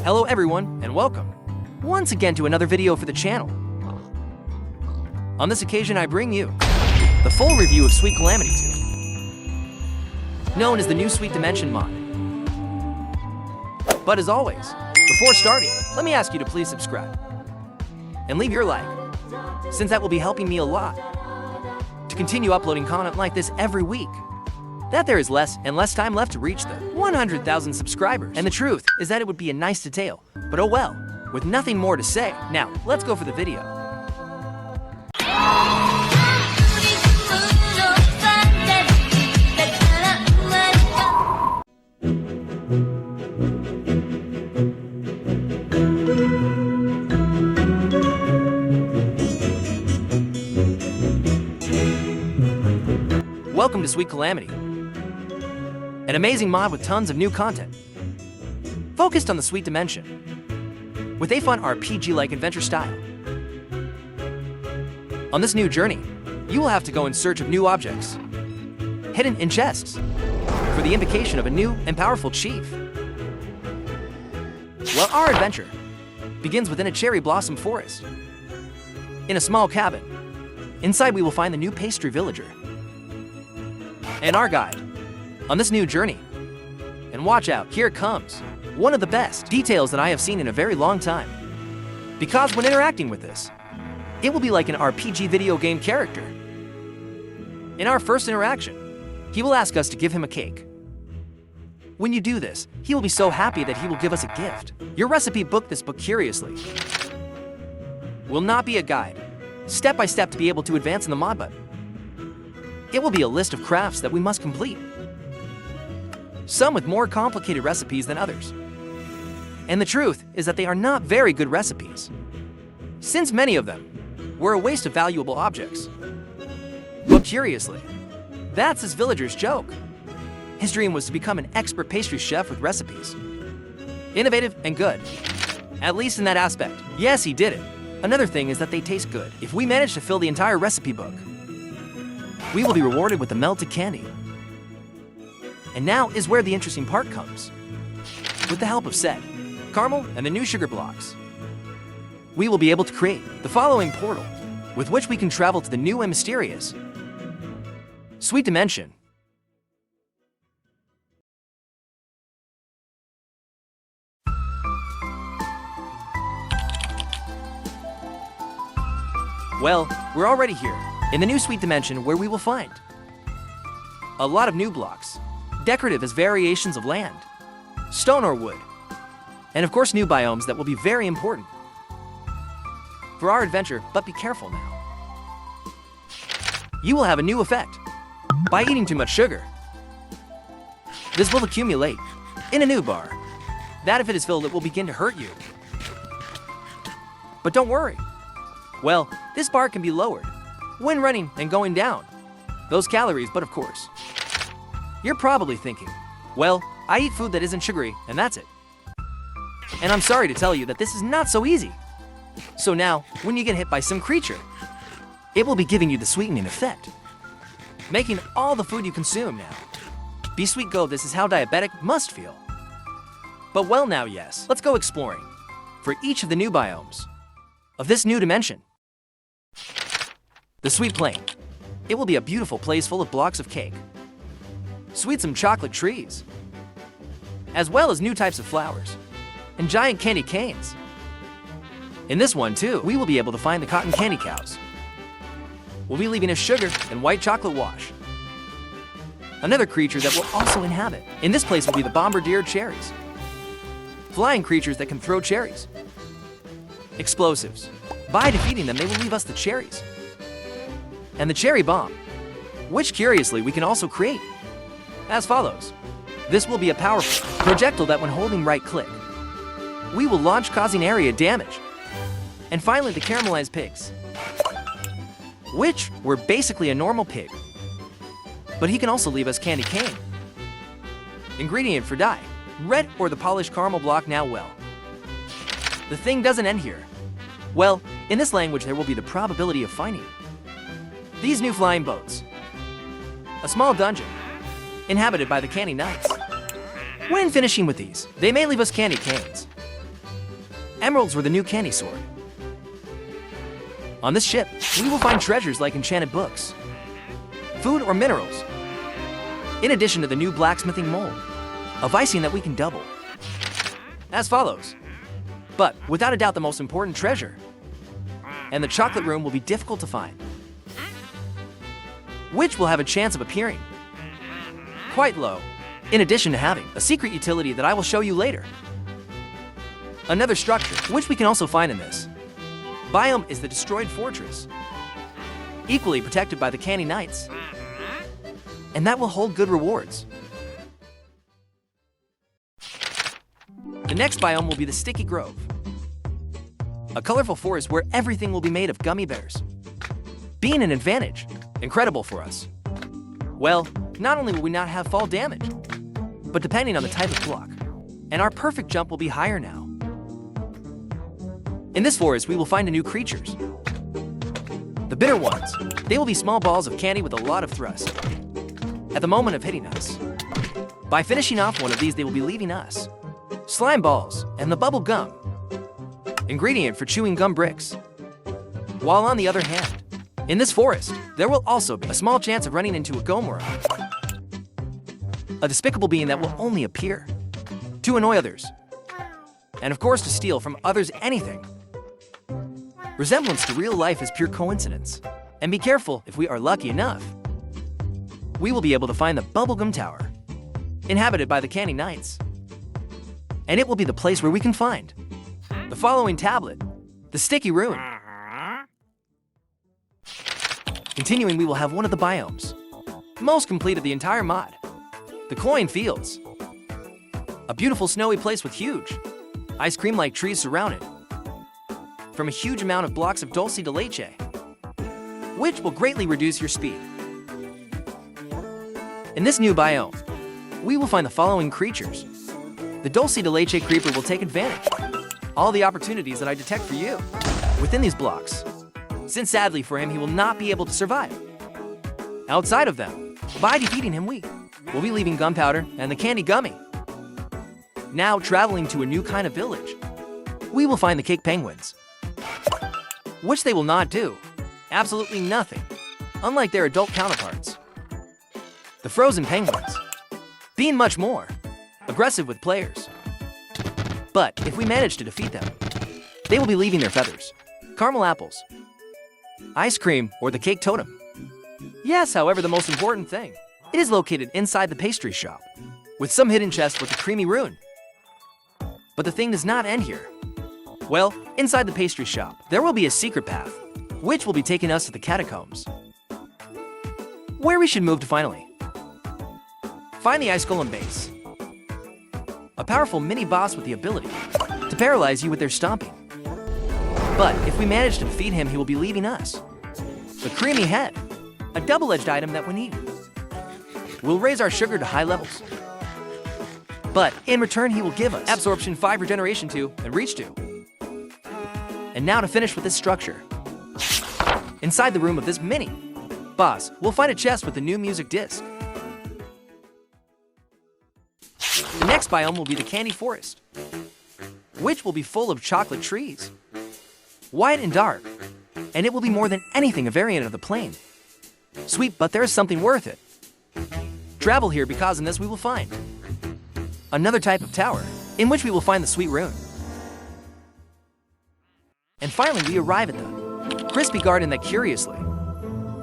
Hello everyone, and welcome once again to another video for the channel. On this occasion I bring you the full review of Sweet Calamity 2, known as the new Sweet Dimension mod. But as always, before starting, let me ask you to please subscribe and leave your like, since that will be helping me a lot to continue uploading content like this every week. That there is less and less time left to reach the 100,000 subscribers. And the truth is that it would be a nice detail, but oh well, with nothing more to say. Now, let's go for the video. Welcome to Sweet Calamity, an amazing mod with tons of new content, focused on the Sweet Dimension, with a fun RPG-like adventure style. On this new journey, you will have to go in search of new objects, hidden in chests, for the invocation of a new and powerful chief. Well, our adventure begins within a cherry blossom forest. In a small cabin, inside we will find the new pastry villager and our guide on this new journey. And watch out, here it comes. One of the best details that I have seen in a very long time. Because when interacting with this, it will be like an RPG video game character. In our first interaction, he will ask us to give him a cake. When you do this, he will be so happy that he will give us a gift. Your recipe book this book curiously will not be a guide, step by step to be able to advance in the mod, but it will be a list of crafts that we must complete. Some with more complicated recipes than others. And the truth is that they are not very good recipes, since many of them were a waste of valuable objects. But curiously, that's this villager's joke. His dream was to become an expert pastry chef with recipes. Innovative and good, at least in that aspect. Yes, he did it. Another thing is that they taste good. If we manage to fill the entire recipe book, we will be rewarded with the melted candy. And now is where the interesting part comes. With the help of said caramel and the new sugar blocks, we will be able to create the following portal, with which we can travel to the new and mysterious Sweet Dimension. Well, we're already here, in the new Sweet Dimension, where we will find a lot of new blocks, decorative as variations of land, stone or wood, and of course new biomes that will be very important for our adventure, but be careful now. You will have a new effect by eating too much sugar. This will accumulate in a new bar, that if it is filled it will begin to hurt you. But don't worry. Well, this bar can be lowered when running and going down those calories, but of course, you're probably thinking, well, I eat food that isn't sugary and that's it. And I'm sorry to tell you that this is not so easy. So now, when you get hit by some creature, it will be giving you the sweetening effect, making all the food you consume now be sweet. Go, this is how diabetic must feel. But well now, yes, let's go exploring for each of the new biomes of this new dimension. The Sweet Plain. It will be a beautiful place full of blocks of cake, sweet some chocolate trees, as well as new types of flowers, and giant candy canes. In this one too, we will be able to find the cotton candy cows. We'll be leaving us sugar and white chocolate wash. Another creature that will also inhabit in this place will be the bombardier cherries, flying creatures that can throw cherries. Explosives. By defeating them, they will leave us the cherries. And the cherry bomb, which curiously we can also create as follows. This will be a powerful projectile that when holding right click, we will launch, causing area damage. And finally, the caramelized pigs, which were basically a normal pig, but he can also leave us candy cane. Ingredient for dye, red or the polished caramel block. Now well, the thing doesn't end here. Well, in this language there will be the probability of finding these new flying boats, a small dungeon inhabited by the candy knights. When finishing with these, they may leave us candy canes, emeralds were the new candy sword. On this ship, we will find treasures like enchanted books, food or minerals, in addition to the new blacksmithing mold of icing that we can double. As follows. But without a doubt the most important treasure, and the chocolate room will be difficult to find, which will have a chance of appearing quite low, in addition to having a secret utility that I will show you later. Another structure, which we can also find in this biome, is the destroyed fortress, equally protected by the Candy Knights, and that will hold good rewards. The next biome will be the Sticky Grove, a colorful forest where everything will be made of gummy bears, being an advantage incredible for us. Well, not only will we not have fall damage, but depending on the type of block, and our perfect jump will be higher now. In this forest, we will find new creatures. The bitter ones, they will be small balls of candy with a lot of thrust at the moment of hitting us. By finishing off one of these, they will be leaving us slime balls and the bubble gum, ingredient for chewing gum bricks. While on the other hand, in this forest, there will also be a small chance of running into a Gomorrah, a despicable being that will only appear to annoy others, and of course to steal from others anything. Resemblance to real life is pure coincidence, and be careful. If we are lucky enough, we will be able to find the Bubblegum Tower, inhabited by the Candy Knights, and it will be the place where we can find the following tablet, the Sticky Rune. Continuing, we will have one of the biomes most complete of the entire mod, the Coin Fields, a beautiful snowy place with huge ice cream-like trees surrounded from a huge amount of blocks of dulce de leche, which will greatly reduce your speed. In this new biome, we will find the following creatures. The dulce de leche creeper will take advantage all the opportunities that I detect for you within these blocks, since sadly for him he will not be able to survive outside of them. By defeating him, we will be leaving Gunpowder and the Candy Gummy. Now traveling to a new kind of village, we will find the Cake Penguins, which they will not do absolutely nothing, unlike their adult counterparts. The Frozen Penguins, being much more aggressive with players. But if we manage to defeat them, they will be leaving their feathers, caramel apples, ice cream, or the cake totem. Yes, however, the most important thing, it is located inside the pastry shop, with some hidden chests with the creamy rune. But the thing does not end here. Well, inside the pastry shop, there will be a secret path, which will be taking us to the catacombs, where we should move to finally find the Ice Golem base, a powerful mini-boss with the ability to paralyze you with their stomping. But if we manage to defeat him, he will be leaving us the creamy head, a double-edged item that when eaten will raise our sugar to high levels. But in return, he will give us Absorption 5, Regeneration 2, and Reach 2. And now to finish with this structure. Inside the room of this mini boss, we'll find a chest with the new music disc. The next biome will be the Candy Forest, which will be full of chocolate trees, white and dark, and it will be more than anything a variant of the plain. Sweet, but there is something worth it. Travel here because in this we will find another type of tower, in which we will find the Sweet Rune. And finally, we arrive at the crispy garden that curiously,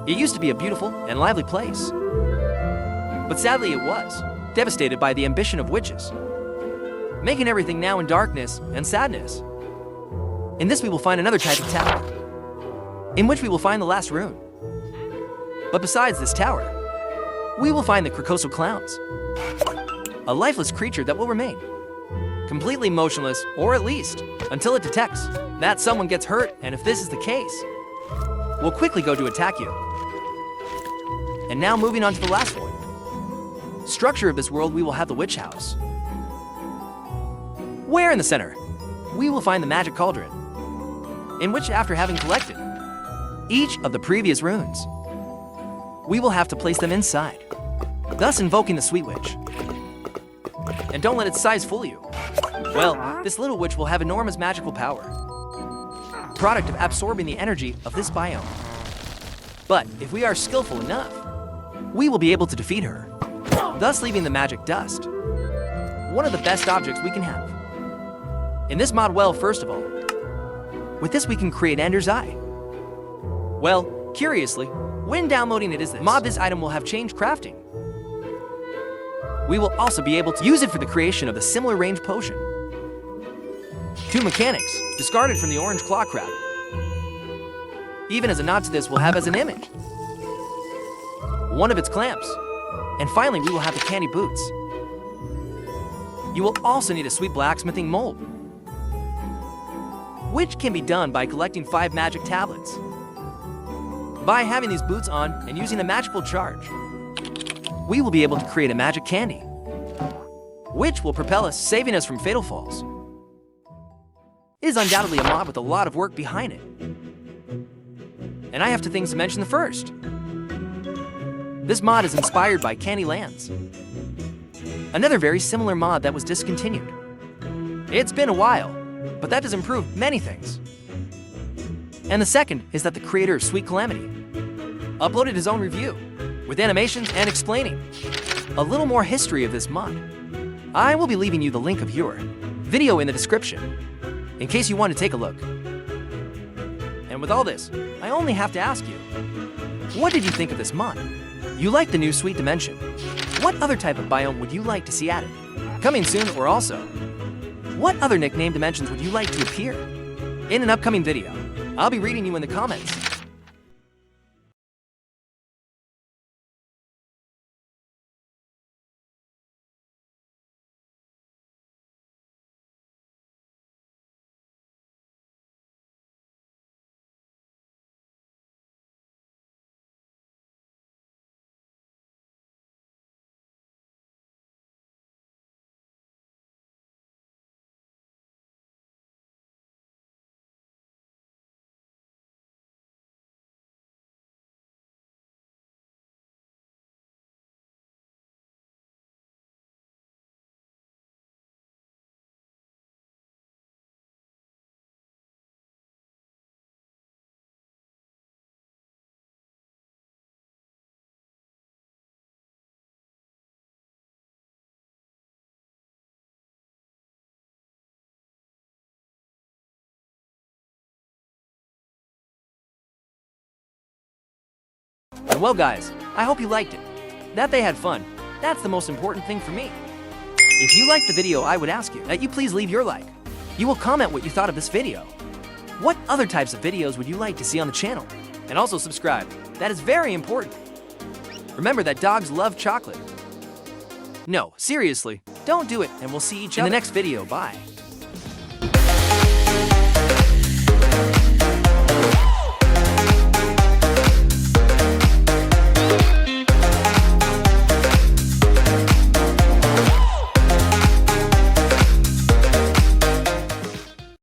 it used to be a beautiful and lively place. But sadly it was devastated by the ambition of witches, making everything now in darkness and sadness. In this we will find another type of tower, in which we will find the last rune. But besides this tower, we will find the Krakoso Clowns, a lifeless creature that will remain completely motionless, or at least until it detects that someone gets hurt, and if this is the case, will quickly go to attack you. And now moving on to the last one. Structure of this world, we will have the Witch House, where in the center, we will find the Magic Cauldron, in which after having collected each of the previous runes, we will have to place them inside, thus invoking the Sweet Witch. And don't let its size fool you. Well, this little witch will have enormous magical power, product of absorbing the energy of this biome. But if we are skillful enough, we will be able to defeat her, thus leaving the magic dust, one of the best objects we can have. In this mod, well, first of all, with this we can create Ender's Eye. Well, curiously, when downloading it is this mod, this item will have changed crafting. We will also be able to use it for the creation of the similar range potion. 2 mechanics, discarded from the orange claw crab. Even as a nod to this, we'll have as an image one of its clamps. And finally, we will have the candy boots. You will also need a sweet blacksmithing mold, which can be done by collecting 5 magic tablets. By having these boots on and using a magical charge, we will be able to create a magic candy, which will propel us, saving us from fatal falls. It is undoubtedly a mod with a lot of work behind it. And I have 2 things to mention. The first, this mod is inspired by Candylands, another very similar mod that was discontinued. It's been a while, but that does improve many things. And the second is that the creator of Sweet Calamity uploaded his own review with animations and explaining a little more history of this mod. I will be leaving you the link of your video in the description in case you want to take a look. And with all this, I only have to ask you, what did you think of this mod? You like the new Sweet Dimension? What other type of biome would you like to see added? Coming soon, or also, what other nickname dimensions would you like to appear in an upcoming video? I'll be reading you in the comments. And well guys, I hope you liked it. That they had fun, that's the most important thing for me. If you liked the video, I would ask you that you please leave your like. You will comment what you thought of this video. What other types of videos would you like to see on the channel? And also subscribe, that is very important. Remember that dogs love chocolate. No, seriously, don't do it, and we'll see each other in the next video. Bye.